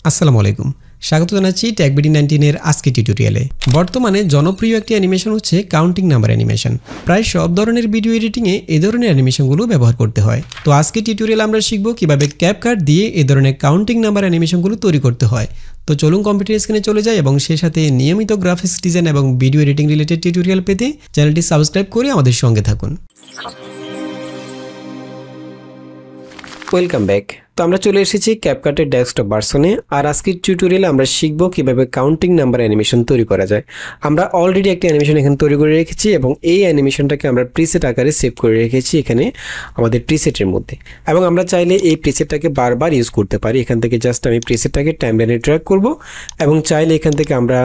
আসসালামু আলাইকুম, স্বাগত জানাচ্ছি TechBD19 এর আজকের টিউটোরিয়ালে। বর্তমানে জনপ্রিয় একটি অ্যানিমেশন হচ্ছে কাউন্টিং নাম্বার অ্যানিমেশন। প্রায় সব ধরনের ভিডিও এডিটিংয়ে এই ধরনের অ্যানিমেশনগুলো ব্যবহার করতে হয়। তো আজকের টিউটোরিয়ালে আমরা শিখব কিভাবে ক্যাপকাট দিয়ে এই ধরনের কাউন্টিং নাম্বার অ্যানিমেশনগুলো তৈরি করতে হয়। তো চলুন কম্পিউটার স্ক্রিনে চলে যাই এবং সেই সাথে নিয়মিত গ্রাফিক্স ডিজাইন এবং ভিডিও এডিটিং রিলেটেড টিউটোরিয়াল পেতে চ্যানেলটি সাবস্ক্রাইব করে আমাদের সঙ্গে থাকুন। Welcome back. তো আমরা চলে এসেছি ক্যাপকাটের ডেস্কটপ ভার্সনে। আর আজকের টিউটোরিয়ালে আমরা শিখব কিভাবে কাউন্টিং নাম্বার অ্যানিমেশন তৈরি করা যায়। আমরা অলরেডি একটা অ্যানিমেশন এখানে তৈরি করে রেখেছি এবং এই অ্যানিমেশনটাকে আমরা প্রিসেট আকারে সেভ করে রেখেছি এখানে আমাদের প্রিসেটের মধ্যে, এবং আমরা চাইলে এই প্রিসেটটাকে বারবার ইউজ করতে পারি। এখান থেকে জাস্ট আমি প্রিসেটটাকে টাইমলাইনে ট্র্যাক করব এবং চাইলে এখান থেকে আমরা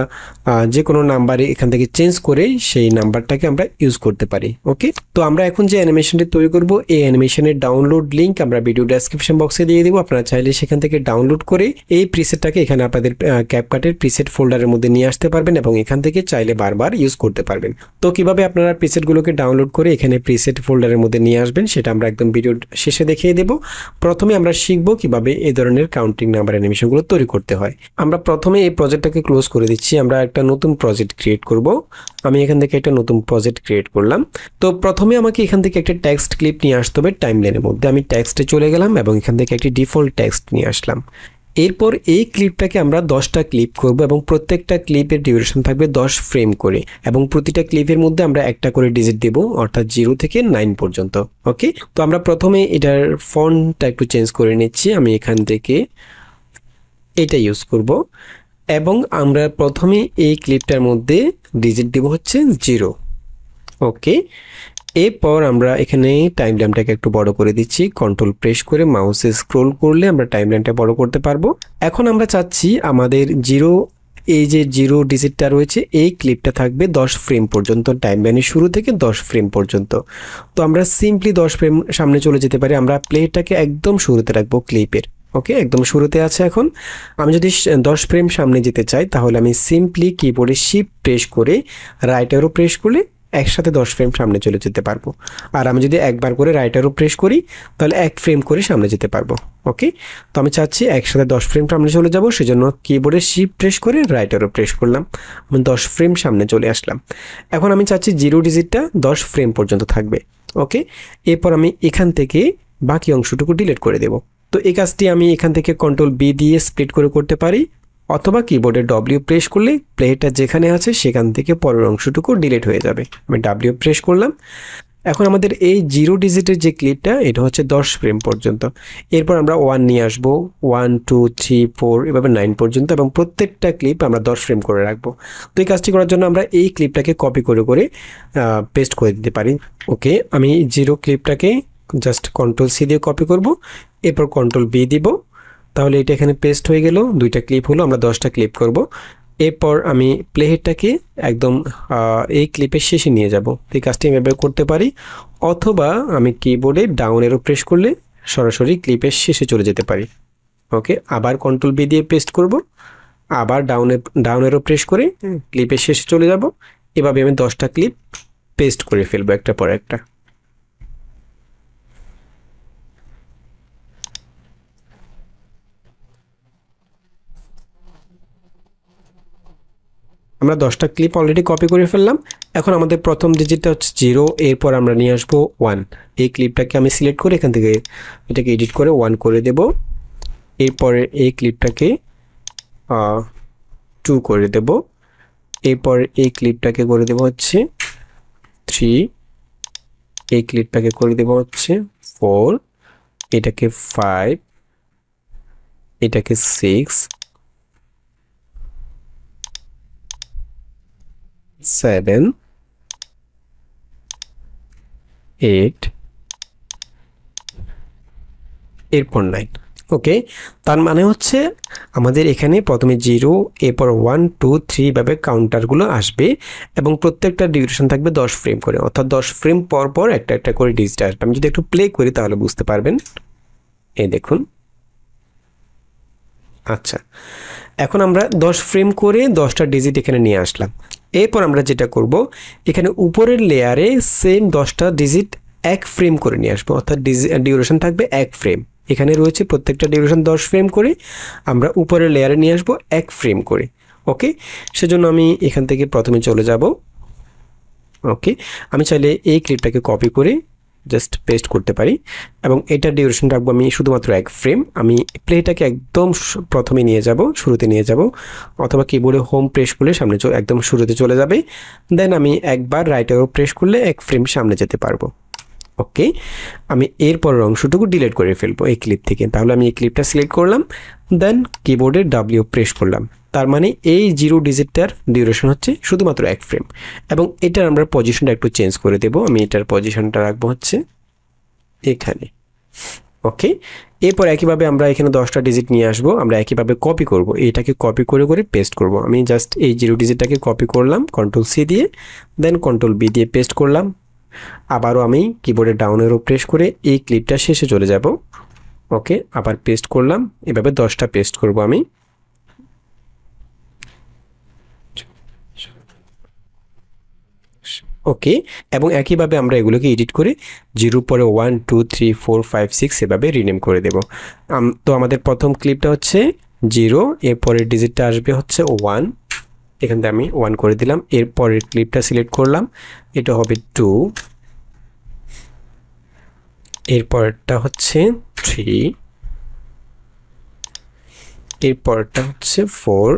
যে কোনো নাম্বারে এখান থেকে চেঞ্জ করে সেই নাম্বারটাকে আমরা ইউজ করতে পারি। ওকে, তো আমরা এখন যে অ্যানিমেশনটি তৈরি করব এই অ্যানিমেশনের ডাউনলোড লিঙ্ক আমরা ভিডিও ডেসক্রিপশন বক্সে দিয়ে দেবো। আপনারা চাইলে সেখান থেকে ডাউনলোড করে এই প্রিসেটটাকে এখানে আপনাদের ক্যাপকাটের প্রিসেট ফোল্ডারের মধ্যে নিয়ে আসতে পারবেন এবং এখান থেকে চাইলে বারবার ইউজ করতে পারবেন। তো কিভাবে আপনারা প্রিসেটগুলোকে ডাউনলোড করে এখানে প্রিসেট ফোল্ডারের মধ্যে নিয়ে আসবেন সেটা আমরা একদম ভিডিও শেষে দেখিয়ে দেব। প্রথমে আমরা শিখব কিভাবে এই ধরনের কাউন্টিং নাম্বার অ্যানিমেশনগুলো তৈরি করতে হয়। আমরা প্রথমে এই প্রজেক্টটাকে ক্লোজ করে দিচ্ছি। আমরা একটা নতুন প্রজেক্ট ক্রিয়েট করব। আমি এখান থেকে একটা নতুন প্রজেক্ট ক্রিয়েট করলাম। তো প্রথমে আমাকে এখান থেকে একটা টেক্সট ক্লিপ নিয়ে আসতে হবে টাইমলাইনের মধ্যে। আমি টেক্সটে চলে গেলাম এবং এখান থেকে একটি ডিফল্ট টেক্সট নিয়ে আসলাম। এরপর এই ক্লিপটাকে আমরা 10টা ক্লিপ করব এবং প্রত্যেকটা ক্লিপের ডিউরেশন থাকবে 10 ফ্রেম করে, এবং প্রতিটা ক্লিপের মধ্যে আমরা একটা করে ডিজিট দেব, অর্থাৎ 0 থেকে 9 পর্যন্ত। ওকে, তো আমরা প্রথমে এটার ফন্টটা একটু চেঞ্জ করে নিচ্ছি। আমি এখান থেকে এটা ইউজ করব এবং আমরা প্রথমে এই ক্লিপটার মধ্যে ডিজিট দেব হচ্ছে 0। ওকে, এরপর আমরা এখানে টাইমলাইনটাকে একটু বড় করে দিচ্ছি। কন্ট্রোল প্রেস করে মাউসে স্ক্রোল করলে আমরা টাইমলাইনটা বড় করতে পারবো। এখন আমরা চাচ্ছি আমাদের এই যে 0 ডিজিটটা রয়েছে এই ক্লিপটা থাকবে 10 ফ্রেম পর্যন্ত, টাইমলাইনের শুরু থেকে 10 ফ্রেম পর্যন্ত। তো আমরা সিম্পলি 10 ফ্রেম সামনে চলে যেতে পারি। আমরা প্লেটাকে একদম শুরুতে রাখবো ক্লিপের। ওকে, একদম শুরুতে আছে। এখন আমি যদি 10 ফ্রেম সামনে যেতে চাই তাহলে আমি সিম্পলি কিবোর্ডে শিফট প্রেস করে রাইট অ্যারো প্রেস করলে একসাথে 10 ফ্রেম সামনে চলে যেতে পারবো। আর আমি যদি একবার করে রাইট অ্যারো প্রেস করি তাহলে 1 ফ্রেম করে সামনে যেতে পারবো। ওকে, তো আমি চাচ্ছি একসাথে 10 ফ্রেম সামনে চলে যাব, সেজন্য কিবোর্ডে শিফট প্রেস করে রাইট অ্যারো প্রেস করলাম, আমি 10 ফ্রেম সামনে চলে আসলাম। এখন আমি চাচ্ছি 0 ডিজিটটা 10 ফ্রেম পর্যন্ত থাকবে। ওকে, এরপর আমি এখান থেকে বাকি অংশটুকু ডিলিট করে দেব। তো এই কাজটি আমি এখান থেকে কন্ট্রোল বি দিয়ে স্প্লিট করে করতে পারি, অথবা কিবোর্ডে ডব্লিউ প্রেস করলে প্লেটা যেখানে আছে সেখান থেকে পরের অংশটুকু ডিলিট হয়ে যাবে। আমি ডব্লিউ প্রেস করলাম। এখন আমাদের এই 0 ডিজিটের যে ক্লিপটা এটা হচ্ছে 10 ফ্রেম পর্যন্ত। এরপর আমরা 1 নিয়ে আসবো, 1 2 3 4 এভাবে 9 পর্যন্ত, এবং প্রত্যেকটা ক্লিপ আমরা 10 ফ্রেম করে রাখবো। তো এই কাজটি করার জন্য আমরা এই ক্লিপটাকে কপি করে করে পেস্ট করে দিতে পারি। ওকে, আমি 0 ক্লিপটাকে জাস্ট কন্ট্রোল সি দিয়ে কপি করব, এরপর কন্ট্রোল বি দিব, তাহলে এটা এখানে পেস্ট হয়ে গেল। 2টা ক্লিপ হলো, আমরা 10টা ক্লিপ করব। এরপর আমি প্লেহেডটাকে একদম এই ক্লিপের শেষে নিয়ে যাব। এই কাজটি আমি এভাবে করতে পারি, অথবা আমি কিবোর্ডে ডাউন অ্যারো প্রেস করলে সরাসরি ক্লিপের শেষে চলে যেতে পারি। ওকে, আবার কন্ট্রোল বি দিয়ে পেস্ট করব, আবার ডাউন অ্যারো প্রেস করে ক্লিপের শেষে চলে যাব। এভাবে আমি 10টা ক্লিপ পেস্ট করে ফেলবো একটা পর একটা। আমরা 10টা ক্লিপ অলরেডি কপি করে ফেললাম। এখন আমাদের প্রথম ডিজিটটা হচ্ছে 0, এরপর আমরা নিয়ে আসবো 1। এই ক্লিপটাকে আমি সিলেক্ট করে এখান থেকে এটাকে এডিট করে 1 করে দেব। এরপরে এই ক্লিপটাকে 2 করে দেব। এরপর এই ক্লিপটাকে করে দেব হচ্ছে 3, এই ক্লিপটাকে করে দেব হচ্ছে 4, এটাকে 5, এটাকে 6, 7, 8, এরপর 9। ওকে, তার মানে হচ্ছে আমাদের এখানে প্রথমে 0, এরপর 1 2 3 ভাবে কাউন্টারগুলো আসবে এবং প্রত্যেকটা ডিউরেশন থাকবে 10 ফ্রেম করে, অর্থাৎ 10 ফ্রেম পর পর একটা একটা করে ডিজিট আসবে। আমি যদি একটু প্লে করি তাহলে বুঝতে পারবেন। এই দেখুন। আচ্ছা, এখন আমরা 10 ফ্রেম করে 10টা ডিজিট এখানে নিয়ে আসলাম। এরপর আমরা যেটা করব, এখানে উপরের লেয়ারে সেম 10টা ডিজিট 1 ফ্রেম করে নিয়ে আসবো, অর্থাৎ ডিউরেশন থাকবে 1 ফ্রেম। এখানে রয়েছে প্রত্যেকটা ডিউরেশন 10 ফ্রেম করে, আমরা উপরের লেয়ারে নিয়ে আসবো 1 ফ্রেম করে। ওকে, সেজন্য আমি এখান থেকে প্রথমে চলে যাব। ওকে, আমি চাইলে এই ক্লিপটাকে কপি করে জাস্ট পেস্ট করতে পারি এবং এটার ডিউরেশন রাখবো আমি শুধুমাত্র 1 ফ্রেম। আমি প্লেটাকে একদম প্রথমে নিয়ে যাব, শুরুতে নিয়ে যাব, অথবা কিবোর্ডে হোম প্রেস করলে সামনে একদম শুরুতে চলে যাবে। দেন আমি একবার রাইট অ্যারো প্রেস করলে 1 ফ্রেম সামনে যেতে পারবো। ওকে, আমি এরপরের অংশটুকু ডিলিট করে ফেলবো এই ক্লিপ থেকে। তাহলে আমি এই ক্লিপটা সিলেক্ট করলাম, দেন কিবোর্ডে ডাব্লিউ প্রেস করলাম। তার মানে এই 0 ডিজিটটার ডিউরেশন হচ্ছে শুধুমাত্র 1 ফ্রেম এবং এটার আমরা পজিশনটা একটু চেঞ্জ করে দেব। আমি এটার পজিশনটা রাখবো হচ্ছে এখানে। ওকে, এরপর একইভাবে আমরা এখানে 10টা ডিজিট নিয়ে আসবো, আমরা একইভাবে কপি করব, এটাকে কপি করে করে পেস্ট করব। আমি জাস্ট এই 0 ডিজিটটাকে কপি করলাম কন্ট্রোল সি দিয়ে, দেন কন্ট্রোল বি দিয়ে পেস্ট করলাম। আবারও আমি কিবোর্ডে ডাউন অ্যারো প্রেস করে এই ক্লিপটা শেষে চলে যাব। ওকে, আবার পেস্ট করলাম, এভাবে 10টা পেস্ট করব আমি। ওকে, এবং একইভাবে আমরা এগুলোকে এডিট করে 0 পরে 1 2 3 4 5 6 এভাবে রিনেম করে দেব। তো আমাদের প্রথম ক্লিপটা হচ্ছে 0, এরপরের ডিজিটটা আসবে হচ্ছে 1, এখান থেকে আমি 1 করে দিলাম। এরপরের ক্লিপটা সিলেক্ট করলাম, এটা হবে 2, এরপরটা হচ্ছে 3, এরপরটা হচ্ছে 4,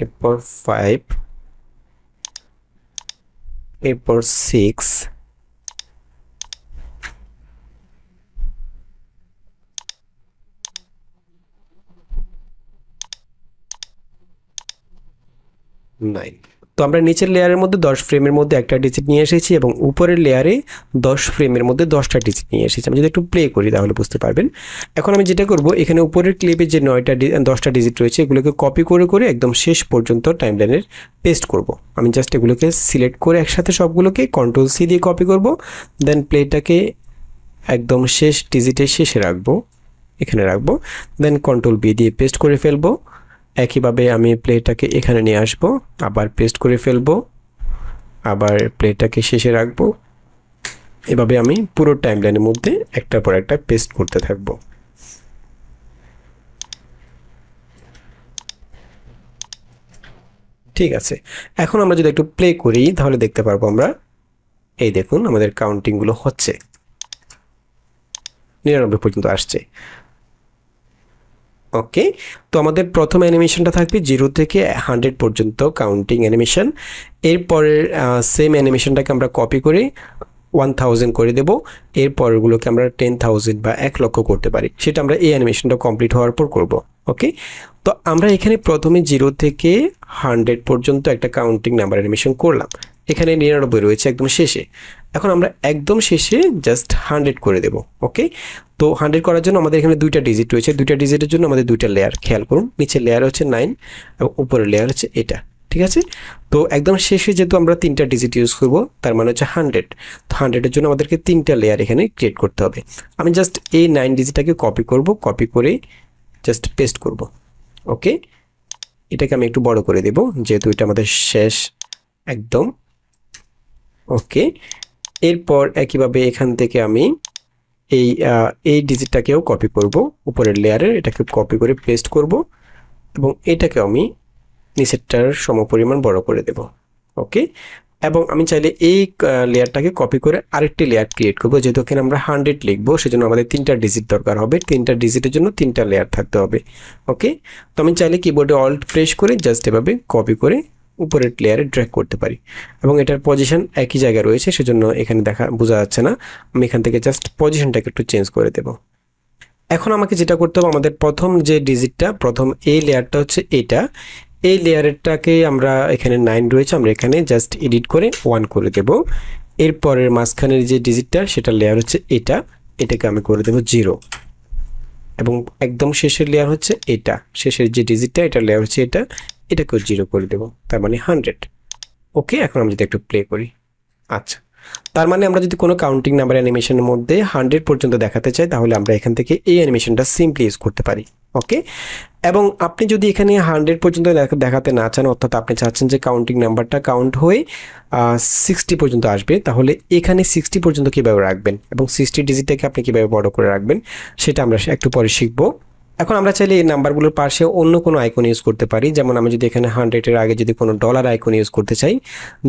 এরপর 5, এরপর 6, নাইন। তো আমরা নিচের লেয়ারের মধ্যে 10 ফ্রেমের মধ্যে একটা ডিজিট নিয়ে এসেছি এবং উপরের লেয়ারে 10 ফ্রেমের মধ্যে 10টা ডিজিট নিয়ে এসেছি। আমি যদি একটু প্লে করি তাহলে বুঝতে পারবেন। এখন আমি যেটা করব, এখানে উপরের ক্লিপে যে 10টা ডিজিট রয়েছে এগুলোকে কপি করে করে একদম শেষ পর্যন্ত টাইমলাইনের পেস্ট করব। আমি জাস্ট এগুলোকে সিলেক্ট করে একসাথে সবগুলোকে কন্ট্রোল সি দিয়ে কপি করব, দেন প্লেটাকে একদম শেষ ডিজিটের শেষে রাখবো, এখানে রাখবো, দেন কন্ট্রোল বি দিয়ে পেস্ট করে ফেলবো। একইভাবে আমি প্লেটাকে এখানে নিয়ে আসবো, আবার পেস্ট করে ফেলবো, আবার প্লেটাকে শেষে রাখবো। এভাবে আমি পুরো টাইমলাইনের মধ্যে একটার পর একটা পেস্ট করতে থাকবো। ঠিক আছে, এখন আমরা যদি একটু প্লে করি তাহলে দেখতে পারবো আমরা, এই দেখুন আমাদের কাউন্টিংগুলো হচ্ছে, 99 পর্যন্ত আসছে। ওকে, তো আমাদের প্রথম অ্যানিমেশনটা থাকবে 0 থেকে 100 পর্যন্ত কাউন্টিং অ্যানিমেশন। এরপরের সেম অ্যানিমেশনটাকে আমরা কপি করে 1000 করে দেব। এরপরগুলোকে আমরা 10,000 বা 1 লক্ষ করতে পারি, সেটা আমরা এই অ্যানিমেশনটা কমপ্লিট হওয়ার পর করব। ওকে, তো আমরা এখানে প্রথমে 0 থেকে 100 পর্যন্ত একটা কাউন্টিং নাম্বার অ্যানিমেশন করলাম, এখানে 99 রয়েছে একদম শেষে। এখন আমরা একদম শেষে জাস্ট 100 করে দেব। ওকে, তো 100 করার জন্য আমাদের এখানে 2টা ডিজিট রয়েছে, 2টা ডিজিটের জন্য আমাদের 2টা লেয়ার, খেয়াল করুন নিচের লেয়ার হচ্ছে 9 এবং উপরের লেয়ার হচ্ছে এটা। ঠিক আছে, তো একদম শেষে যেহেতু আমরা 3টা ডিজিট ইউজ করব, তার মানে হচ্ছে 100, তো 100-এর জন্য আমাদেরকে 3টা লেয়ার এখানে ক্রিয়েট করতে হবে। আমি জাস্ট এই 9 ডিজিটটাকে কপি করব, কপি করে জাস্ট পেস্ট করব। ওকে, এটাকে আমি একটু বড় করে দেব যেহেতু এটা আমাদের শেষ একদম। ওকে, এরপর একইভাবে এখান থেকে আমি এই ডিজিটটাকেও কপি করব উপরের লেয়ারের, এটাকে কপি করে পেস্ট করব এবং এটাকে আমি নিচেরটার সমপরিমাণ বড় করে দেব। ওকে, এবং আমি চাইলে এই লেয়ারটাকে কপি করে আরেকটি লেয়ার ক্রিয়েট করব, যেহেতু এখানে আমরা 100 লিখবো সেজন্য আমাদের 3টা ডিজিট দরকার হবে, 3টা ডিজিটের জন্য 3টা লেয়ার থাকতে হবে। ওকে, তো আমি চাইলে কিবোর্ডে অল্ট প্রেস করে জাস্ট এভাবে কপি করে উপরের লেয়ারে ড্র্যাগ করতে পারি এবং এটার পজিশন একই জায়গায় রয়েছে সেজন্য এখানে বোঝা যাচ্ছে না। আমি এখান থেকে জাস্ট পজিশনটাকে একটু চেঞ্জ করে দেব। এখন আমাকে যেটা করতে হবে, আমাদের প্রথম যে ডিজিটটা, প্রথম এই লেয়ারটা হচ্ছে এটা, এই লেয়ারটাকে আমরা এখানে 9 রয়েছে, আমরা এখানে জাস্ট এডিট করে 1 করে দেব। এরপরের মাঝখানের যে ডিজিটটা সেটা লেয়ার হচ্ছে এটা, এটাকে আমি করে দেব 0 এবং একদম শেষের লেয়ার হচ্ছে এটা, শেষের যে ডিজিটটা এটা লেয়ার হচ্ছে এটা, এটাকেও 0 করে দেব, তার মানে 100। ওকে, এখন আমি যদি একটু প্লে করি, আচ্ছা তার মানে আমরা যদি কোনো কাউন্টিং নাম্বার অ্যানিমেশনের মধ্যে 100 পর্যন্ত দেখাতে চাই তাহলে আমরা এখান থেকে এই অ্যানিমেশনটা সিম্পলি ইউজ করতে পারি। ওকে, এবং আপনি যদি এখানে 100 পর্যন্ত দেখাতে না চান, অর্থাৎ আপনি চাচ্ছেন যে কাউন্টিং নাম্বারটা কাউন্ট হয়ে 60 পর্যন্ত আসবে, তাহলে এখানে 60 পর্যন্ত কীভাবে রাখবেন এবং 60 ডিজিটটাকে আপনি কীভাবে বড় করে রাখবেন সেটা আমরা একটু পরে শিখব। এখন আমরা চাইলে এই নাম্বারগুলোর পাশে অন্য কোনো আইকন ইউজ করতে পারি। যেমন আমি যদি এখানে 100-এর আগে যদি কোনো ডলার আইকন ইউজ করতে চাই,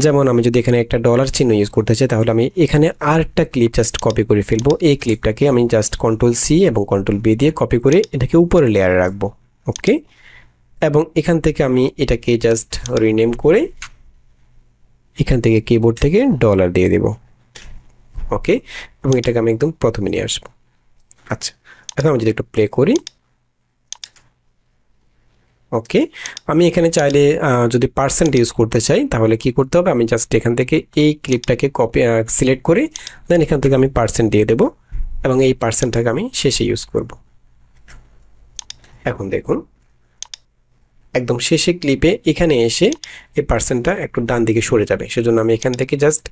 যেমন আমি যদি এখানে একটা ডলার চিহ্ন ইউজ করতে চাই, তাহলে আমি এখানে আরেকটা ক্লিপ জাস্ট কপি করে ফেলবো। এই ক্লিপটাকে আমি জাস্ট Ctrl+C এবং Ctrl+V দিয়ে কপি করে এটাকে উপরে লেয়ারে রাখবো। ওকে, এবং এখান থেকে আমি এটাকে জাস্ট রিনেম করে এখান থেকে কিবোর্ড থেকে ডলার দিয়ে দেব। ওকে, এবং এটাকে আমি একদম প্রথমে নিয়ে আসবো। আচ্ছা, এখন আমি যদি একটু প্লে করি, ওকে, আমি এখানে চাইলে যদি পার্সেন্ট ইউজ করতে চাই তাহলে কি করতে হবে, আমি জাস্ট এখান থেকে এই ক্লিপটাকে কপি সিলেক্ট করে দেন এখান থেকে আমি পার্সেন্ট দিয়ে দেব এবং এই পার্সেন্টটাকে আমি শেষে ইউজ করব। এখন দেখুন একদম শেষে ক্লিপে এখানে এসে এই পার্সেন্টটা একটু ডান দিকে সরে যাবে, সেজন্য আমি এখান থেকে জাস্ট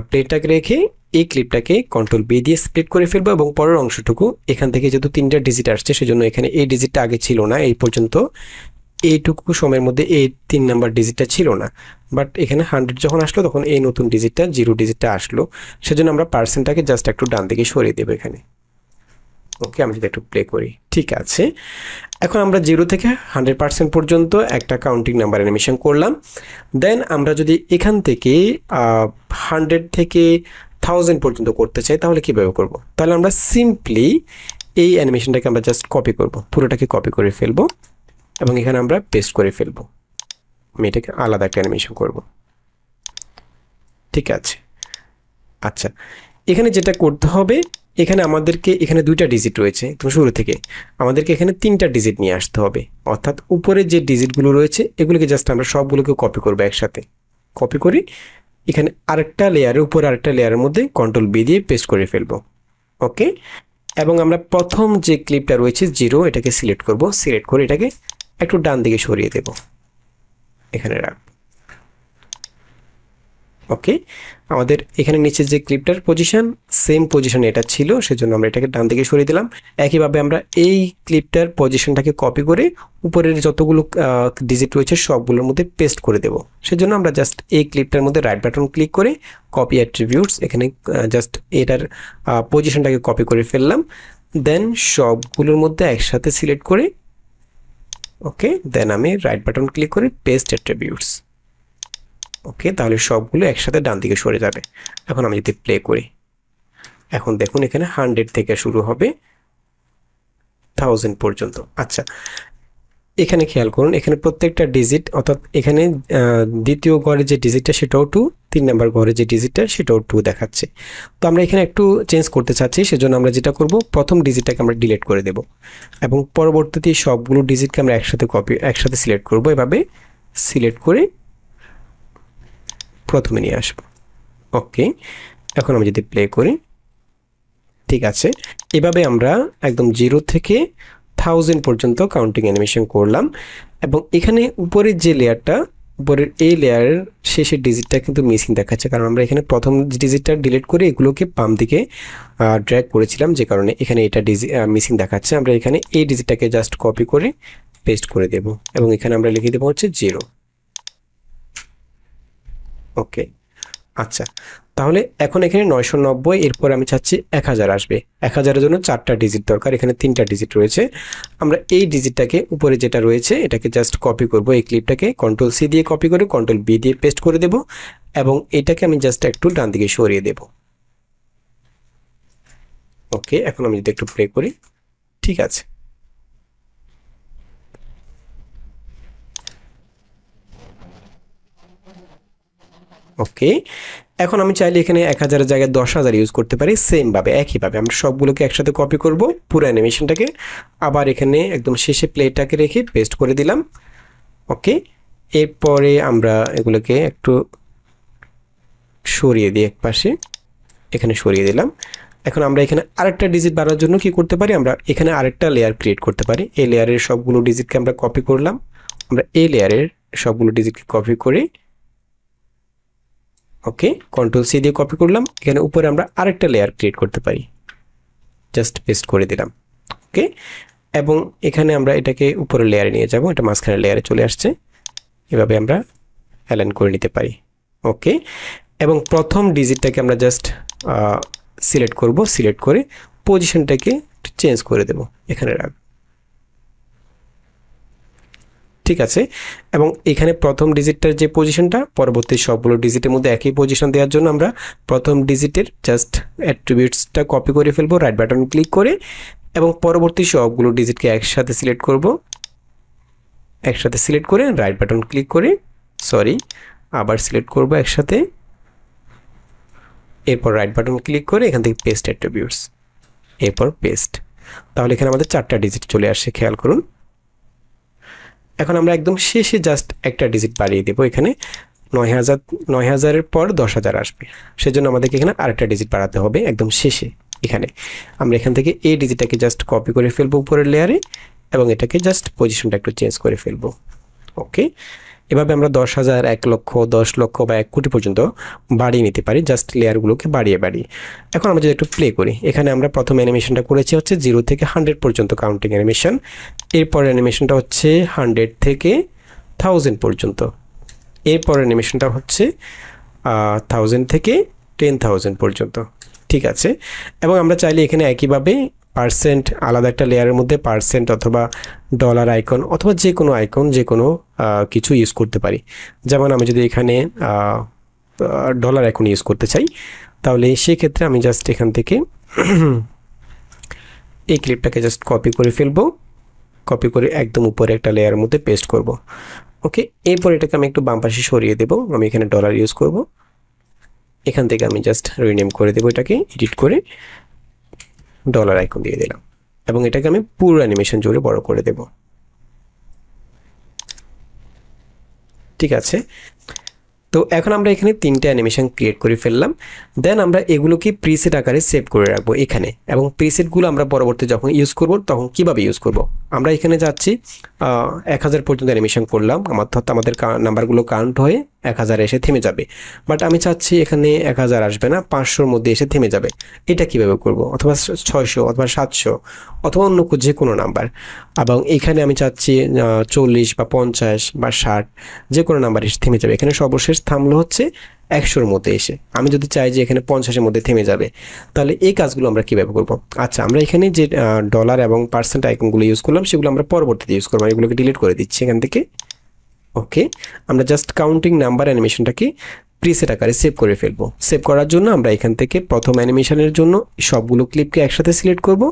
প্লেটটাকে রেখে এই ক্লিপটাকে Ctrl+B দিয়ে স্প্লিট করে ফেলবো এবং পরের অংশটুকু এখান থেকে যেহেতু 3টা ডিজিট আসছে সেজন্য এখানে এই ডিজিটটা আগে ছিল না, এই পর্যন্ত এইটুকু সময়ের মধ্যে এই 3 নাম্বার ডিজিটটা ছিল না, বাট এখানে 100 যখন আসলো তখন এই নতুন ডিজিটটা 0 ডিজিটটা আসলো, সেজন্য আমরা পার্সেন্টটাকে জাস্ট একটু ডান দিকে সরিয়ে দেবো এখানে। ওকে, আমি যদি একটু প্লে করি, ঠিক আছে। এখন আমরা 0 থেকে 100% পর্যন্ত একটা কাউন্টিং নাম্বার অ্যানিমেশন করলাম। দেন আমরা যদি এখান থেকে 100 থেকে 1000 পর্যন্ত করতে চাই তাহলে কীভাবে করব? তাহলে আমরা সিম্পলি এই অ্যানিমেশনটাকে আমরা জাস্ট কপি করব, পুরোটাকে কপি করে ফেলবো এবং এখানে আমরা পেস্ট করে ফেলবো। আমি এটাকে আলাদা একটা অ্যানিমেশন করব, ঠিক আছে। আচ্ছা, এখানে যেটা করতে হবে, এখানে আমাদেরকে এখানে 2টা ডিজিট রয়েছে, তো শুরু থেকে আমাদেরকে এখানে 3টা ডিজিট নিয়ে আসতে হবে, অর্থাৎ উপরে যে ডিজিটগুলো রয়েছে এগুলোকে জাস্ট আমরা সবগুলোকে কপি করব একসাথে। কপি করি এখানে আরেকটা লেয়ারের উপরে আরেকটা লেয়ারের মধ্যে Ctrl+B দিয়ে পেস্ট করে ফেলবো। ওকে, এবং আমরা প্রথম যে ক্লিপটা রয়েছে 0 এটাকে সিলেক্ট করব, সিলেক্ট করে এটাকে একটু ডান দিকে সরিয়ে দেব, এখানে রাখবো। ওকে, আমাদের এখানে নিচে যে ক্লিপটার পজিশন সেম পজিশনে এটা ছিল, সেজন্য আমরা এটাকে ডান দিকে সরিয়ে দিলাম। একইভাবে আমরা এই ক্লিপটার পজিশনটাকে কপি করে উপরের যতগুলো ডিজিট রয়েছে সবগুলোর মধ্যে পেস্ট করে দেব, সেজন্য আমরা জাস্ট এই ক্লিপটার মধ্যে রাইট বাটন ক্লিক করে কপি অ্যাট্রিবিউটস, এখানে জাস্ট এটার পজিশনটাকে কপি করে ফেললাম, দেন সবগুলোর মধ্যে একসাথে সিলেক্ট করে ওকে, দেন আমি রাইট বাটন ক্লিক করে পেস্ট অ্যাট্রিবিউটস। ওকে, তাহলে সবগুলো একসাথে ডান দিকে সরে যাবে। এখন আমি যদি প্লে করি, এখন দেখুন এখানে 100 থেকে শুরু হবে 1000 পর্যন্ত। আচ্ছা, এখানে খেয়াল করুন এখানে প্রত্যেকটা ডিজিট, অর্থাৎ এখানে দ্বিতীয় ঘরে যে ডিজিটটা সেটাও 2, 3 নাম্বার ঘরে যে ডিজিটটা সেটাও 2 দেখাচ্ছে। তো আমরা এখানে একটু চেঞ্জ করতে চাচ্ছি, সেজন্য আমরা যেটা করব প্রথম ডিজিটটাকে আমরা ডিলিট করে দেব এবং পরবর্তীতে সবগুলো ডিজিটকে আমরা একসাথে সিলেক্ট করব, এভাবে সিলেক্ট করে প্রথমে নিয়ে আসব। ওকে, এখন আমি যদি প্লে করি, ঠিক আছে, এভাবে আমরা একদম 0 থেকে 1000 পর্যন্ত কাউন্টিং অ্যানিমেশন করলাম। এবং এখানে উপরের যে লেয়ারটা, উপরের এই লেয়ারের শেষের ডিজিটটা কিন্তু মিসিং দেখাচ্ছে, কারণ আমরা এখানে প্রথম ডিজিটটা ডিলিট করে এগুলোকে বাম দিকে ড্র্যাগ করেছিলাম, যে কারণে এখানে এটা মিসিং দেখাচ্ছে। আমরা এখানে এই ডিজিটটাকে জাস্ট কপি করে পেস্ট করে দেব এবং এখানে আমরা লিখে দেবো হচ্ছে 0। ওকে, আচ্ছা, তাহলে এখন এখানে 990, এরপর আমি চাচ্ছি 1000 আসবে। 1000-এর জন্য 4টা ডিজিট দরকার, এখানে 3টা ডিজিট রয়েছে। আমরা এই ডিজিটটাকে উপরে যেটা রয়েছে এটাকে জাস্ট কপি করব, এই ক্লিপটাকে Ctrl+C দিয়ে কপি করে Ctrl+B দিয়ে পেস্ট করে দেব এবং এটাকে আমি জাস্ট একটু ডান দিকে সরিয়ে দেব। ওকে, এখন আমি যদি একটু প্লে করি, ঠিক আছে। ওকে, এখন আমি চাইলে এখানে 1000-এর জায়গায় 10,000 ইউজ করতে পারি। সেমভাবে একইভাবে আমরা সবগুলোকে একসাথে কপি করব, পুরো অ্যানিমেশনটাকে আবার এখানে একদম শেষে প্লেটাকে রেখে পেস্ট করে দিলাম। ওকে, এরপরে আমরা এগুলোকে একটু সরিয়ে দিই, একপাশে এখানে সরিয়ে দিলাম। এখন আমরা এখানে আরেকটা ডিজিট বাড়ানোর জন্য কি করতে পারি, আমরা এখানে আরেকটা লেয়ার ক্রিয়েট করতে পারি। এই লেয়ারের সবগুলো ডিজিটকে আমরা কপি করলাম, আমরা এই লেয়ারের সবগুলো ডিজিটকে কপি করে ওকে, কন্ট্রোল সি দিয়ে কপি করলাম, এখানে উপরে আমরা আরেকটা লেয়ার ক্রিয়েট করতে পারি, জাস্ট পেস্ট করে দিলাম। ওকে, এবং এখানে আমরা এটাকে উপরের লেয়ারে নিয়ে যাব, এটা মাঝখানে লেয়ারে চলে আসছে, এভাবে আমরা অ্যালাইন করে নিতে পারি। ওকে, এবং প্রথম ডিজিটটাকে আমরা জাস্ট সিলেক্ট করব, সিলেক্ট করে পজিশনটাকে চেঞ্জ করে দেব, এখানে রাখব। ঠিক আছে, এবং এখানে প্রথম ডিজিটটার যে পজিশনটা পরবর্তী সবগুলো ডিজিটের মধ্যে একই পজিশন দেওয়ার জন্য আমরা প্রথম ডিজিটের জাস্ট অ্যাট্রিবিউটসটা কপি করে ফেলবো রাইট বাটন ক্লিক করে, এবং পরবর্তী সবগুলো ডিজিটকে একসাথে সিলেক্ট করব, একসাথে সিলেক্ট করে রাইট বাটন ক্লিক করে, সরি আবার সিলেক্ট করব একসাথে, এরপর রাইট বাটন ক্লিক করে এখান থেকে পেস্ট অ্যাট্রিবিউটস, এরপর পেস্ট। তাহলে এখানে আমাদের 4টা ডিজিট চলে আসছে, খেয়াল করুন। এখন আমরা একদম শেষে জাস্ট একটা ডিজিট বাড়িয়ে দেবো, এখানে 9000 পর 10,000 আসবে, সেজন্য আমাদেরকে এখানে আরেকটা ডিজিট বাড়াতে হবে একদম শেষে। এখানে আমরা এখান থেকে এই ডিজিটটাকে জাস্ট কপি করে ফেলবো উপরের লেয়ারে, এবং এটাকে জাস্ট পজিশনটা একটু চেঞ্জ করে ফেলবো। ওকে, এভাবে আমরা 10,000, 1 লক্ষ, 10 লক্ষ বা 1 কোটি পর্যন্ত বাড়িয়ে নিতে পারি, জাস্ট লেয়ারগুলোকে বাড়িয়ে বাড়িয়ে। এখন আমরা যদি একটু প্লে করি, এখানে আমরা প্রথম অ্যানিমেশনটা করেছি হচ্ছে 0 থেকে 100 পর্যন্ত কাউন্টিং অ্যানিমেশন, এরপর অ্যানিমেশনটা হচ্ছে 100 থেকে 1000 পর্যন্ত, এরপর অ্যানিমেশনটা হচ্ছে 1000 থেকে 10,000 পর্যন্ত। ঠিক আছে, এবং আমরা চাইলে এখানে একইভাবে পার্সেন্ট আলাদা একটা লেয়ারের মধ্যে পার্সেন্ট অথবা ডলার আইকন অথবা যে কোনো আইকন, যে কোনো কিছু ইউজ করতে পারি। যেমন আমি যদি এখানে ডলার আইকন ইউজ করতে চাই, তাহলে সেক্ষেত্রে আমি জাস্ট এখান থেকে এই ক্লিপটাকে জাস্ট কপি করে ফেলবো, কপি করে একদম উপরে একটা লেয়ারের মধ্যে পেস্ট করব। ওকে, এরপর এটাকে আমি একটু বাম পাশে সরিয়ে দেবো, আমি এখানে ডলার ইউজ করব, এখান থেকে আমি জাস্ট রিনেম করে দেবো, এটাকে এডিট করে ডলার আইকন দিয়ে দিলাম, এবং এটাকে আমি পুরো অ্যানিমেশন জুড়ে বড় করে দেব। ঠিক আছে, তো এখন আমরা এখানে 3টে অ্যানিমেশন ক্রিয়েট করে ফেললাম। দেন আমরা এগুলোকে প্রিসেট আকারে সেভ করে রাখবো এখানে, এবং প্রিসেটগুলো আমরা পরবর্তী যখন ইউজ করব তখন কিভাবে ইউজ করব। আমরা এখানে যাচ্ছি 1000 পর্যন্ত অ্যানিমেশন করলাম, আমাদের নাম্বারগুলো কাউন্ট হয়ে 1000 এসে থেমে যাবে, বাট আমি চাচ্ছি এখানে 1000 আসবে না, 500-র মধ্যে এসে থেমে যাবে। এটা কিভাবে করব, অথবা 600 অথবা 700 অথবা অন্য যে কোনো নাম্বার, এবং এখানে আমি চাচ্ছি 40 বা 50 বা 60 যে কোনো নাম্বার এসে থেমে যাবে। এখানে সর্বশেষ থামলো হচ্ছে 100-র মধ্যে এসে, আমি যদি চাই যে এখানে 50-এর মধ্যে থেমে যাবে, তাহলে এই কাজগুলো আমরা কীভাবে করব। আচ্ছা, আমরা এখানে যে ডলার এবং পার্সেন্ট আইকনগুলো ইউজ করলাম সেগুলো আমরা পরবর্তীতে ইউজ করবো, এগুলোকে ডিলিট করে দিচ্ছি এখান থেকে। ওকে, আমরা জাস্ট কাউন্টিং নাম্বার অ্যানিমেশনটাকে প্রিসেট আকারে সেভ করে ফেলবো। সেভ করার জন্য আমরা এখান থেকে প্রথম অ্যানিমেশনের জন্য সবগুলো ক্লিপকে একসাথে সিলেক্ট করব,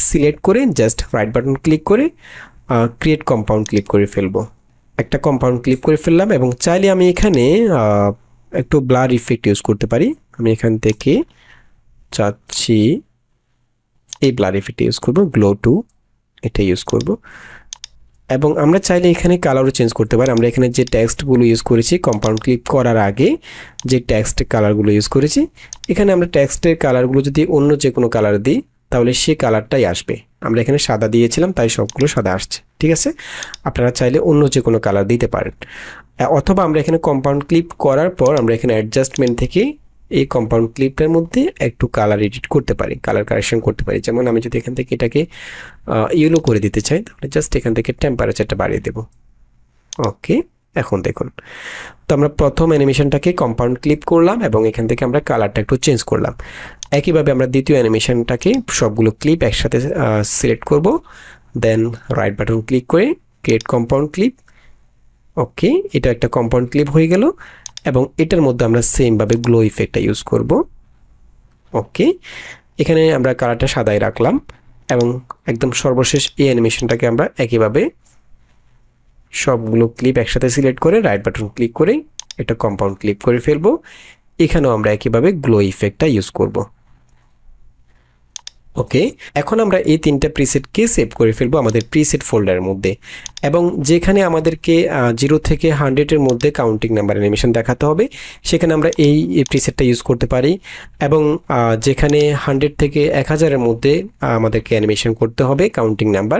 সিলেক্ট করে জাস্ট রাইট বাটন ক্লিক করে ক্রিয়েট কম্পাউন্ড ক্লিক করে ফেলবো, একটা কম্পাউন্ড ক্লিক করে ফেললাম। এবং চাইলে আমি এখানে একটু ব্লার ইফেক্ট ইউজ করতে পারি, আমি এখান থেকে চাচ্ছি এই ব্লার ইফেক্ট ইউজ করব, গ্লো টু এটা ইউজ করব। এবং আমরা চাইলে এখানে কালারও চেঞ্জ করতে পারি, আমরা এখানে যে টেক্সটগুলো ইউজ করেছি কম্পাউন্ড ক্লিক করার আগে, যে টেক্সট কালারগুলো ইউজ করেছি, এখানে আমরা টেক্সটের কালারগুলো যদি অন্য যে কোনো কালার দিই তাহলে সেই কালারটাই আসবে। আমরা এখানে সাদা দিয়েছিলাম তাই সবগুলো সাদা আসছে। ঠিক আছে, আপনারা চাইলে অন্য যে কোনো কালার দিতে পারেন, অথবা আমরা এখানে কম্পাউন্ড ক্লিক করার পর আমরা এখানে অ্যাডজাস্টমেন্ট থেকে এই কম্পাউন্ড ক্লিপটার মধ্যে একটু কালার এডিট করতে পারি, কালার কারেকশন করতে পারি। যেমন আমি যদি এখান থেকে এটাকে ইয়েলো করে দিতে চাই, তাহলে জাস্ট এখান থেকে টেম্পারেচারটা বাড়িয়ে দেব। ওকে, এখন দেখুন, তো আমরা প্রথম অ্যানিমেশনটাকে কম্পাউন্ড ক্লিপ করলাম এবং এখান থেকে আমরা কালারটা একটু চেঞ্জ করলাম। একইভাবে আমরা দ্বিতীয় অ্যানিমেশনটাকে সবগুলো ক্লিপ একসাথে সিলেক্ট করব, দেন রাইট বাটন ক্লিক করে ক্রিয়েট কম্পাউন্ড ক্লিপ। ওকে, এটা একটা কম্পাউন্ড ক্লিপ হয়ে গেল, এবং এটার মধ্যে আমরা সেমভাবে গ্লো ইফেক্টটা ইউজ করব। ওকে, এখানে আমরা কালারটা সাদাই রাখলাম, এবং একদম সর্বশেষ এই অ্যানিমেশনটাকে আমরা একইভাবে সবগুলো ক্লিপ একসাথে সিলেক্ট করে রাইট বাটন ক্লিক করে এটা কম্পাউন্ড ক্লিপ করে ফেলবো। এখানেও আমরা একইভাবে গ্লো ইফেক্টটা ইউজ করব। ওকে, এখন আমরা এই তিনটা প্রিসেটকে সেভ করে ফেলবো আমাদের প্রিসেট ফোল্ডারের মধ্যে, এবং যেখানে আমাদেরকে 0 থেকে 100-এর মধ্যে কাউন্টিং নাম্বার অ্যানিমেশন দেখাতে হবে সেখানে আমরা এই প্রিসেটটা ইউজ করতে পারি, এবং যেখানে 100 থেকে 1000-এর মধ্যে আমাদেরকে অ্যানিমেশন করতে হবে কাউন্টিং নাম্বার,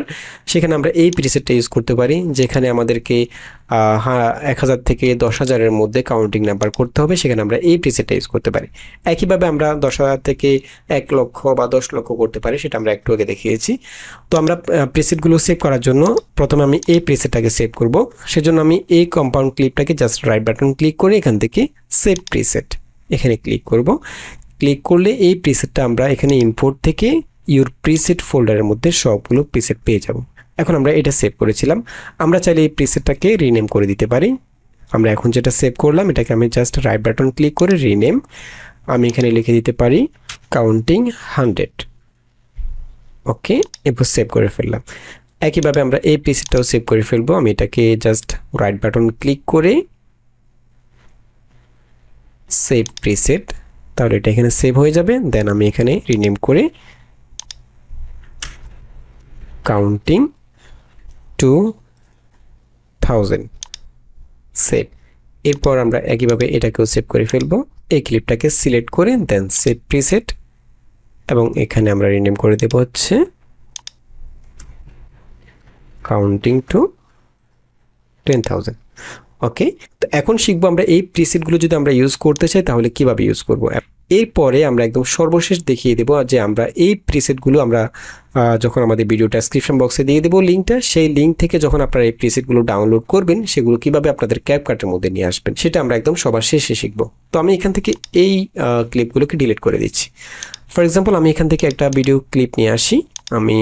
সেখানে আমরা এই প্রিসেটটা ইউজ করতে পারি। যেখানে আমাদেরকে 1000 থেকে 10,000-এর মধ্যে কাউন্টিং নাম্বার করতে হবে সেখানে আমরা এই প্রিসেটটা ইউজ করতে পারি। একইভাবে আমরা 10,000 থেকে 1 লক্ষ বা 10 লক্ষ করতে পারি, সেটা আমরা একটু আগে দেখিয়েছি। তো আমরা প্রিসেটগুলো সেভ করার জন্য প্রথমে আমি এই প্রিসেটটাকে সেভ করব। সেজন্য আমি এই কম্পাউন্ড ক্লিপটাকে জাস্ট রাইট বাটন ক্লিক করে এখান থেকে সেভ প্রিসেট এখানে ক্লিক করব। ক্লিক করলে এই প্রিসেটটা আমরা এখানে ইম্পোর্ট থেকে ইউর প্রিসেট ফোল্ডারের মধ্যে সবগুলো প্রিসেট পেয়ে যাব। এখন আমরা এটা সেভ করেছিলাম, আমরা চাইলে এই প্রিসেটটাকে রিনেম করে দিতে পারি। আমরা এখন যেটা সেভ করলাম এটাকে আমি জাস্ট রাইট বাটন ক্লিক করে রিনেম, আমি এখানে লিখে দিতে পারি কাউন্টিং 100। ওকে, এরপর সেভ করে ফেললাম। একইভাবে আমরা এই প্রিসেটটাও সেভ করে ফেলবো। আমি এটাকে জাস্ট রাইট বাটন ক্লিক করে সেভ প্রিসেট, তাহলে এটা এখানে সেভ হয়ে যাবে। দেন আমি এখানে রিনেম করে কাউন্টিং 2000 সেভ। এরপর আমরা একইভাবে এটাকেও সেভ করে ফেলবো। এই ক্লিপটাকে সিলেক্ট করে দেন সেভ প্রিসেট, এবং এখানে আমরা রিনেম করে দেব হচ্ছে কাউন্টিং টু 10,000। ওকে, তো এখন শিখবো আমরা এই প্রিসেটগুলো যদি আমরা ইউজ করতে চাই তাহলে কিভাবে ইউজ করব। এরপরে আমরা একদম সর্বশেষ দেখিয়ে দেবো যে আমরা এই প্রিসেটগুলো আমরা যখন আমাদের ভিডিও ডেসক্রিপশন বক্সে দিয়ে দেবো লিঙ্কটা, সেই লিঙ্ক থেকে যখন আপনারা এই প্রিসেটগুলো ডাউনলোড করবেন সেগুলো কিভাবে আপনাদের ক্যাপকাটের মধ্যে নিয়ে আসবেন সেটা আমরা একদম সবার শেষে শিখবো। তো আমি এখান থেকে এই ক্লিপগুলোকে ডিলিট করে দিচ্ছি। ফর এক্সাম্পল আমি এখান থেকে একটা ভিডিও ক্লিপ নিয়ে আসি, আমি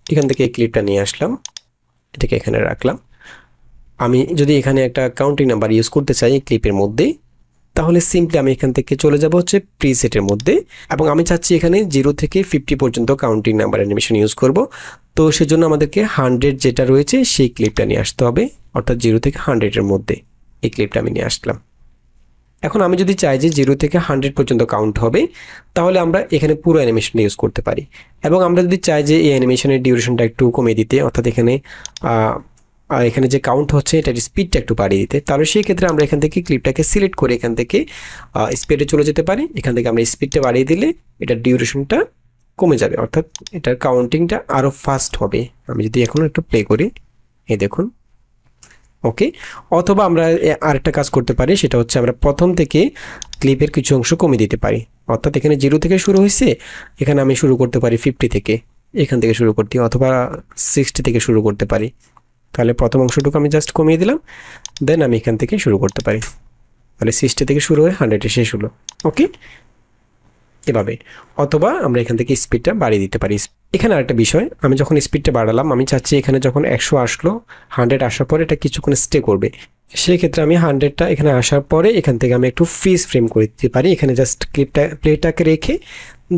এখান থেকে এই ক্লিপটা নিয়ে আসলাম, এটাকে এখানে রাখলাম। আমি যদি এখানে একটা কাউন্টিং নাম্বার ইউজ করতে চাই এই ক্লিপের মধ্যে, তাহলে সিম্পলি আমি এখান থেকে চলে যাব হচ্ছে প্রিসেটের মধ্যে, এবং আমি চাচ্ছি এখানে 0 থেকে 50 পর্যন্ত কাউন্টিং নাম্বার অ্যানিমেশন ইউজ করব। তো সেজন্য আমাদেরকে 100 যেটা রয়েছে সেই ক্লিপটা নিয়ে আসতে হবে, অর্থাৎ 0 থেকে 100-এর মধ্যে এই ক্লিপটা আমি নিয়ে আসলাম। এখন আমি যদি চাই যে 0 থেকে 100 পর্যন্ত কাউন্ট হবে, তাহলে আমরা এখানে পুরো অ্যানিমেশনটা ইউজ করতে পারি। এবং আমরা যদি চাই যে এই অ্যানিমেশনের ডিউরেশনটা একটু কমিয়ে দিতে, অর্থাৎ এখানে যে কাউন্ট হচ্ছে এটার স্পিডটা একটু বাড়িয়ে দিতে, তাহলে সেই ক্ষেত্রে আমরা এখান থেকে ক্লিপটাকে সিলেক্ট করে এখান থেকে স্পিডে চলে যেতে পারি। এখান থেকে আমরা স্পিডটা বাড়িয়ে দিলে এটার ডিউরেশনটা কমে যাবে, অর্থাৎ এটার কাউন্টিংটা আরও ফাস্ট হবে। আমি যদি এখন একটু প্লে করি, এই দেখুন। ওকে, অথবা আমরা আরেকটা কাজ করতে পারি, সেটা হচ্ছে আমরা প্রথম থেকে ক্লিপের কিছু অংশ কমিয়ে দিতে পারি। অর্থাৎ এখানে 0 থেকে শুরু হয়েছে, এখানে আমি শুরু করতে পারি 50 থেকে, এখান থেকে শুরু করতে, অথবা 60 থেকে শুরু করতে পারি। তাহলে প্রথম অংশটুকু আমি জাস্ট কমিয়ে দিলাম, দেন আমি এখান থেকে শুরু করতে পারি। তাহলে 60 থেকে শুরু হয়ে 100-এ শেষ হলো। ওকে, এভাবে। অথবা আমরা এখান থেকে স্পিডটা বাড়িয়ে দিতে পারি। এখানে আরেকটা বিষয়, আমি যখন স্পিডটা বাড়ালাম, আমি চাচ্ছি এখানে যখন 100 আসলো, 100 আসার পরে এটা কিছুক্ষণ স্টে করবে। সেক্ষেত্রে আমি 100টা এখানে আসার পরে এখান থেকে আমি একটু ফ্রিজ ফ্রেম করে দিতে পারি। এখানে জাস্ট প্লেটাকে রেখে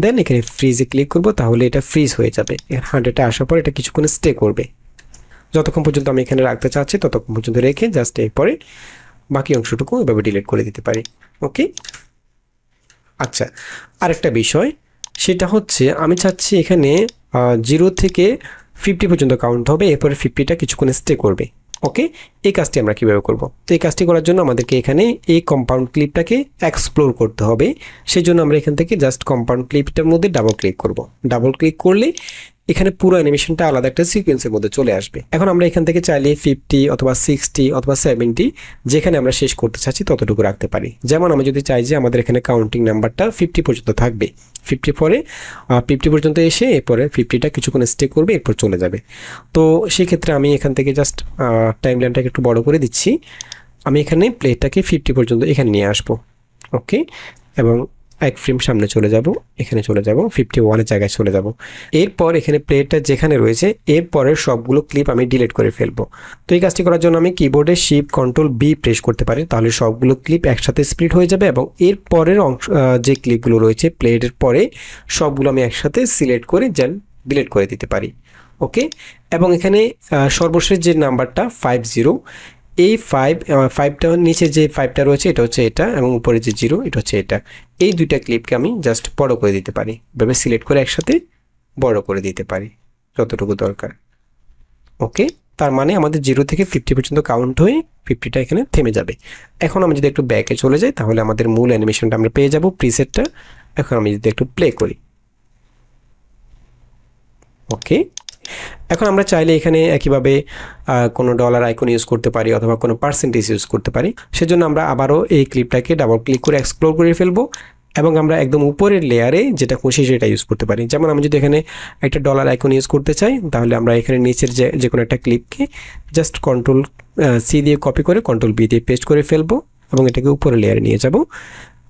দেন এখানে ফ্রিজে ক্লিক করব, তাহলে এটা ফ্রিজ হয়ে যাবে। 100টা আসার পর এটা কিছুক্ষণ স্টে করবে। যতক্ষণ পর্যন্ত আমি এখানে রাখতে চাচ্ছি ততক্ষণ পর্যন্ত রেখে জাস্ট এরপরে বাকি অংশটুকু এভাবে ডিলিট করে দিতে পারি। ওকে, আচ্ছা, আরেকটা বিষয়, সেটা হচ্ছে আমি চাচ্ছি এখানে 0 থেকে 50 পর্যন্ত কাউন্ট হবে, এরপরে 50টা কিছুক্ষণ স্টে করবে। ওকে, এই কাজটি আমরা কীভাবে করব? তো এই কাজটি করার জন্য আমাদেরকে এখানে এই কম্পাউন্ড ক্লিপটাকে এক্সপ্লোর করতে হবে। সেই জন্য আমরা এখান থেকে জাস্ট কম্পাউন্ড ক্লিপটার মধ্যে ডাবল ক্লিক করব। ডাবল ক্লিক করলে এখানে পুরো অ্যানিমেশনটা আলাদা একটা সিকোয়েন্সের মধ্যে চলে আসবে। এখন আমরা এখান থেকে চাইলে 50 অথবা 60 অথবা 70 যেখানে আমরা শেষ করতে চাচ্ছি ততটুকু রাখতে পারি। যেমন আমি যদি চাই যে আমাদের এখানে কাউন্টিং নাম্বারটা 50 পর্যন্ত থাকবে, 50 পরে 50 পর্যন্ত এসে এরপরে 50টা কিছুক্ষণ স্টে করবে, এরপর চলে যাবে। তো সেক্ষেত্রে আমি এখান থেকে জাস্ট টাইমলাইনটাকে একটু বড় করে দিচ্ছি। আমি এখানে প্লেটাকে 50 পর্যন্ত এখানে নিয়ে আসবো। ওকে, এবং এক ফ্রেম সামনে চলে যাব, এখানে চলে যাব, 51-এর জায়গায় চলে যাব। এরপর এখানে প্লেটটা যেখানে রয়েছে এরপরের সবগুলো ক্লিপ আমি ডিলিট করে ফেলবো। তো এই কাজটি করার জন্য আমি কিবোর্ডে শিফট কন্ট্রোল বি প্রেস করতে পারি, তাহলে সবগুলো ক্লিপ একসাথে স্প্লিট হয়ে যাবে, এবং এর পরের অংশ যে ক্লিপগুলো রয়েছে প্লেটের পরে সবগুলো আমি একসাথে সিলেক্ট করে ডিলিট করে দিতে পারি। ওকে, এবং এখানে সর্বশেষ যে নাম্বারটা 50, এই 5টার নিচে যে 5টা রয়েছে এটা হচ্ছে এটা, এবং উপরে যে 0 এটা হচ্ছে এটা। এই দুইটা ক্লিপকে আমি জাস্ট বড় করে দিতে পারি, এভাবে সিলেক্ট করে একসাথে বড় করে দিতে পারি যতটুকু দরকার। ওকে, তার মানে আমাদের 0 থেকে 50 পর্যন্ত কাউন্ট হয়ে 50টা এখানে থেমে যাবে। এখন আমি যদি একটু ব্যাকে চলে যাই তাহলে আমাদের মূল অ্যানিমেশনটা আমরা পেয়ে যাব, প্রিসেটটা। এখন আমি যদি একটু প্লে করি, ওকে, এখন আমরা চাইলে এখানে একইভাবে কোনো ডলার আইকন ইউজ করতে পারি অথবা কোনো পার্সেন্টেজ ইউজ করতে পারি। সেজন্য আমরা আবারও এই ক্লিপটাকে ডাবল ক্লিক করে এক্সপ্লোর করে ফেলবো এবং আমরা একদম উপরের লেয়ারে যেটা খুশি সেটা ইউজ করতে পারি। যেমন আমি যদি এখানে একটা ডলার আইকন ইউজ করতে চাই তাহলে আমরা এখানে নিচের যে কোনো একটা ক্লিপকে জাস্ট কন্ট্রোল সি দিয়ে কপি করে কন্ট্রোল বি দিয়ে পেস্ট করে ফেলবো এবং এটাকে উপরের লেয়ারে নিয়ে যাব।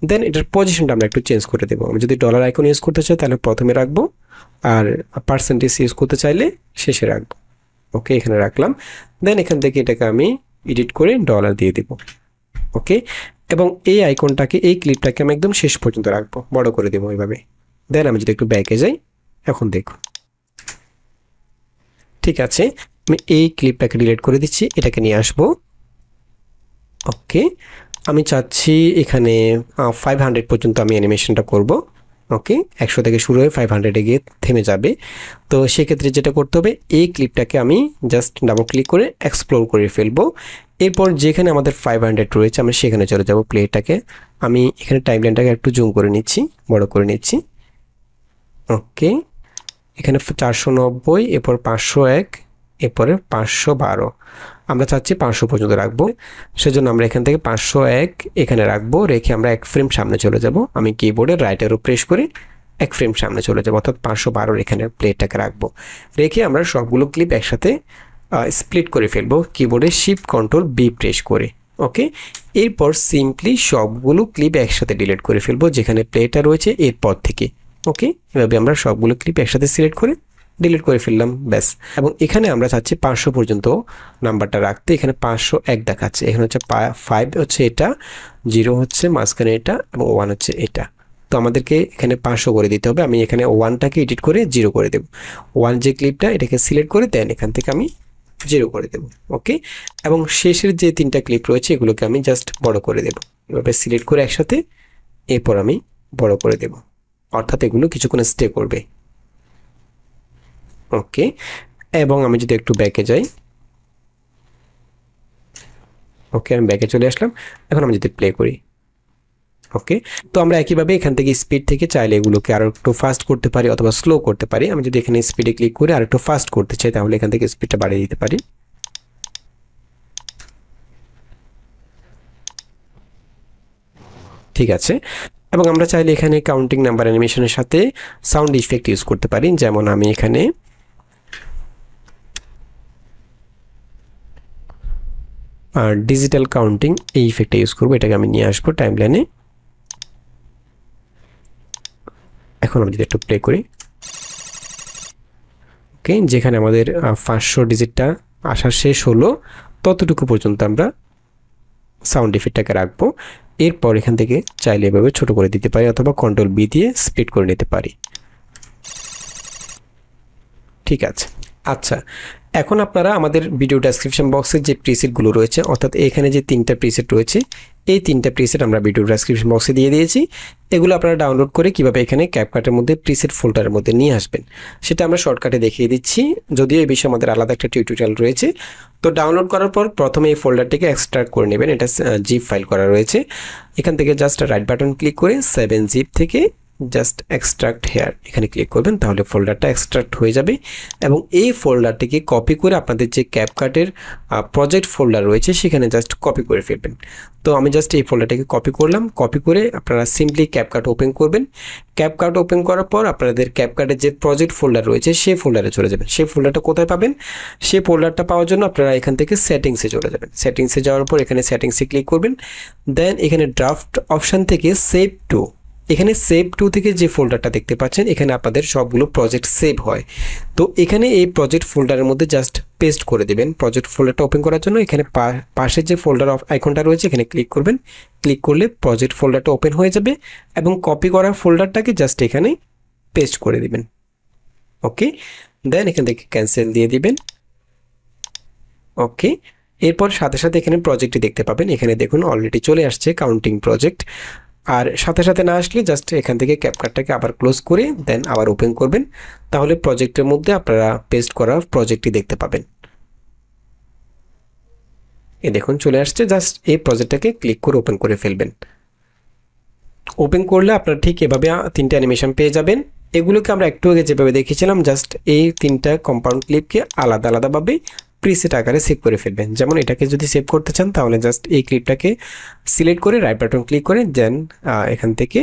দেন এটার পজিশনটা আমরা একটু চেঞ্জ করে দেবো। আমি যদি ডলার আইকন ইউজ করতে চাই তাহলে প্রথমে রাখবো, আর পার্সেন্টেজ ইউজ করতে চাইলে শেষে রাখবো। ওকে, এখানে রাখলাম। দেন এখান থেকে এটাকে আমি এডিট করে ডলার দিয়ে দেব। ওকে, এবং এই আইকনটাকে, এই ক্লিপটাকে আমি একদম শেষ পর্যন্ত রাখবো, বড় করে দেবো এইভাবে। দেন আমি যদি একটু ব্যাকে যাই, এখন দেখো ঠিক আছে। আমি এই ক্লিপটাকে ডিলিট করে দিচ্ছি, এটাকে নিয়ে আসবো। ওকে, আমি চাচ্ছি এখানে 500 পর্যন্ত আমি অ্যানিমেশনটা করব। ওকে, 100 থেকে শুরু হয়ে 500-এ গিয়ে থেমে যাবে। তো সেক্ষেত্রে যেটা করতে হবে, এই ক্লিপটাকে আমি জাস্ট ডাবল ক্লিক করে এক্সপ্লোর করে ফেলবো। এরপর যেখানে আমাদের 500 রয়েছে আমরা সেখানে চলে যাব। প্লেটাকে আমি এখানে টাইমলাইনটাকে একটু জুম করে নিচ্ছি, বড় করে নিচ্ছি। ওকে, এখানে 490, এরপর 501, এরপরে 512। আমরা চাচ্ছি 500 পর্যন্ত রাখবো, সেজন্য আমরা এখান থেকে 501 এখানে রাখবো। রেখে আমরা 1 ফ্রেম সামনে চলে যাব। আমি কিবোর্ডের রাইট অ্যারো প্রেস করে 1 ফ্রেম সামনে চলে যাব, অর্থাৎ 512 এখানে প্লেটটাকে রাখবো। রেখে আমরা সবগুলো ক্লিপ একসাথে স্প্লিট করে ফেলবো কিবোর্ডে শিফট কন্ট্রোল বি প্রেস করে। ওকে, এরপর সিম্পলি সবগুলো ক্লিপ একসাথে ডিলিট করে ফেলবো যেখানে প্লেটা রয়েছে এরপর থেকে। ওকে, এভাবে আমরা সবগুলো ক্লিপ একসাথে সিলেক্ট করে ডিলিট করে ফেললাম, ব্যাস। এবং এখানে আমরা চাচ্ছি 500 পর্যন্ত নাম্বারটা রাখতে। এখানে 501 দেখাচ্ছে, এখানে হচ্ছে 5 হচ্ছে এটা, 0 হচ্ছে মাঝখানে এটা, এবং 1 হচ্ছে এটা। তো আমাদেরকে এখানে 500 করে দিতে হবে। আমি এখানে 1টাকে এডিট করে 0 করে দেব। 1 যে ক্লিপটা এটাকে সিলেক্ট করে দেন এখান থেকে আমি 0 করে দেব। ওকে, এবং শেষের যে 3টা ক্লিপ রয়েছে এগুলোকে আমি জাস্ট বড় করে দেব, এভাবে সিলেক্ট করে একসাথে, এরপর আমি বড় করে দেব, অর্থাৎ এগুলো কিছুক্ষণ স্টে করবে। ওকে, এবং আমি যদি একটু ব্যাকে যাই, ওকে আমি ব্যাকে চলে আসলাম। এখন আমি যদি প্লে করি, ওকে, তো আমরা একইভাবে এখান থেকে স্পিড থেকে চাইলে এগুলোকে আরো একটু ফাস্ট করতে পারি অথবা স্লো করতে পারি। আমি যদি এখানে স্পিডে ক্লিক করে আর একটু ফাস্ট করতে চাই তাহলে এখান থেকে স্পিডটা বাড়িয়ে দিতে পারি। ঠিক আছে, এবং আমরা চাইলে এখানে কাউন্টিং নাম্বার অ্যানিমেশনের সাথে সাউন্ড ইফেক্ট ইউজ করতে পারি। যেমন আমি এখানে ডিজিটাল কাউন্টিং এই ইফেক্টটা ইউজ করবো, এটাকে আমি নিয়ে আসবো টাইমলাইনে। এখন আমি যদি একটু প্লে করি, ওকে, যেখানে আমাদের 500 ডিজিটটা আসা শেষ হলো ততটুকু পর্যন্ত আমরা সাউন্ড ইফেক্টটাকে রাখবো। এরপর এখান থেকে চাইলে এভাবে ছোট করে দিতে পারি অথবা কন্ট্রোল বি দিয়ে স্প্লিট করে নিতে পারি। ঠিক আছে, আচ্ছা, এখন আপনারা আমাদের ভিডিও ডেসক্রিপশন বক্সে যে প্রিসেটগুলো রয়েছে, অর্থাৎ এখানে যে 3টা প্রিসেট রয়েছে এই 3টা প্রিসেট আমরা ভিডিও ডেসক্রিপশন বক্সে দিয়ে দিয়েছি। এগুলো আপনারা ডাউনলোড করে কিভাবে এখানে ক্যাপকাটের মধ্যে প্রিসেট ফোল্ডারের মধ্যে নিয়ে আসবেন সেটা আমরা শর্টকাটে দেখিয়ে দিচ্ছি, যদিও এই বিষয়ে আমাদের আলাদা একটা টিউটোরিয়াল রয়েছে। তো ডাউনলোড করার পর প্রথমে এই ফোল্ডারটিকে এক্সট্রাক্ট করে নেবেন, এটা জিপ ফাইল করা রয়েছে। এখান থেকে জাস্ট রাইট বাটন ক্লিক করে 7 জিপ থেকে জাস্ট এক্সট্রাক্ট হেয়ার এখানে ক্লিক করবেন, তাহলে ফোল্ডারটা এক্সট্রাক্ট হয়ে যাবে। এবং এই ফোল্ডারটিকে কপি করে আপনাদের যে ক্যাপকাটের প্রজেক্ট ফোল্ডার রয়েছে সেখানে জাস্ট কপি করে ফেলবেন। তো আমি জাস্ট এই ফোল্ডারটাকে কপি করলাম, কপি করে আপনারা সিম্পলি ক্যাপকাট ওপেন করবেন। ক্যাপকাট ওপেন করার পর আপনাদের ক্যাপকাটের যে প্রজেক্ট ফোল্ডার রয়েছে সেই ফোল্ডারে চলে যাবেন। সেই ফোল্ডারটা কোথায় পাবেন, সেই ফোল্ডারটা পাওয়ার জন্য আপনারা এখান থেকে সেটিংসে চলে যাবেন। সেটিংসে যাওয়ার পর এখানে সেটিংসে ক্লিক করবেন। দেন এখানে ড্রাফট অপশান থেকে সেভ টু, এখানে সেভ টু থেকে যে ফোল্ডারটা দেখতে পাচ্ছেন এখানে আপনাদের সবগুলো প্রজেক্ট সেভ হয়। তো এখানে এই প্রজেক্ট ফোল্ডারের মধ্যে জাস্ট পেস্ট করে দেবেন। প্রজেক্ট ফোল্ডারটা ওপেন করার জন্য এখানে পাশে যে ফোল্ডার আইকনটা রয়েছে এখানে ক্লিক করবেন। ক্লিক করলে প্রজেক্ট ফোল্ডারটা ওপেন হয়ে যাবে এবং কপি করা ফোল্ডারটাকে জাস্ট এখানে পেস্ট করে দিবেন। ওকে, দেন এখান থেকে ক্যান্সেল দিয়ে দিবেন। ওকে, এরপর সাথে সাথে এখানে প্রজেক্টটি দেখতে পাবেন, এখানে দেখুন অলরেডি চলে আসছে কাউন্টিং প্রজেক্ট। আর সাথে সাথে না আসলে জাস্ট এখান থেকে ক্যাপকাটটাকে আবার ক্লোজ করে দেন আবার ওপেন করবেন, তাহলে প্রজেক্টের মধ্যে আপনারা পেস্ট করা প্রজেক্টটি দেখতে পাবেন। এই দেখুন চলে আসছে, জাস্ট এই প্রজেক্টটাকে ক্লিক করে ওপেন করে ফেলবেন। ওপেন করলে আপনারা ঠিক এভাবে 3টা অ্যানিমেশন পেয়ে যাবেন। এগুলোকে আমরা একটু আগে যেভাবে দেখেছিলাম, জাস্ট এই 3টা কম্পাউন্ড ক্লিপকে আলাদা আলাদাভাবে প্রিসেট আকারে সেভ করে ফেলবেন। যেমন এটাকে যদি সেভ করতে চান তাহলে জাস্ট এই ক্লিপটাকে সিলেক্ট করে রাইট বাটন ক্লিক করে দেন এখান থেকে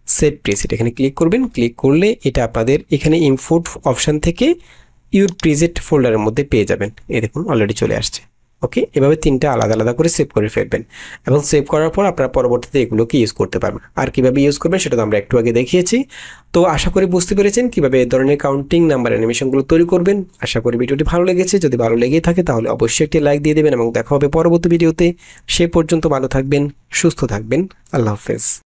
সেভ প্রিসেট এখানে ক্লিক করবেন। ক্লিক করলে এটা আপনাদের এখানে ইম্পোর্ট অপশান থেকে ইউর প্রিসেট ফোল্ডারের মধ্যে পেয়ে যাবেন। এই দেখুন অলরেডি চলে আসছে। ওকে, এভাবে 3টা আলাদা আলাদা করে সেভ করে ফেলবেন এবং সেভ করার পর আপনারা পরবর্তীতে এগুলোকে ইউজ করতে পারবেন। আর কীভাবে ইউজ করবেন সেটা তো আমরা একটু আগে দেখিয়েছি। তো আশা করি বুঝতে পেরেছেন কীভাবে এই ধরনের কাউন্টিং নাম্বার অ্যানিমেশনগুলো তৈরি করবেন। আশা করি ভিডিওটি ভালো লেগেছে, যদি ভালো লেগে থাকে তাহলে অবশ্যই একটি লাইক দিয়ে দেবেন এবং দেখা হবে পরবর্তী ভিডিওতে। সে পর্যন্ত ভালো থাকবেন, সুস্থ থাকবেন, আল্লাহ হাফেজ।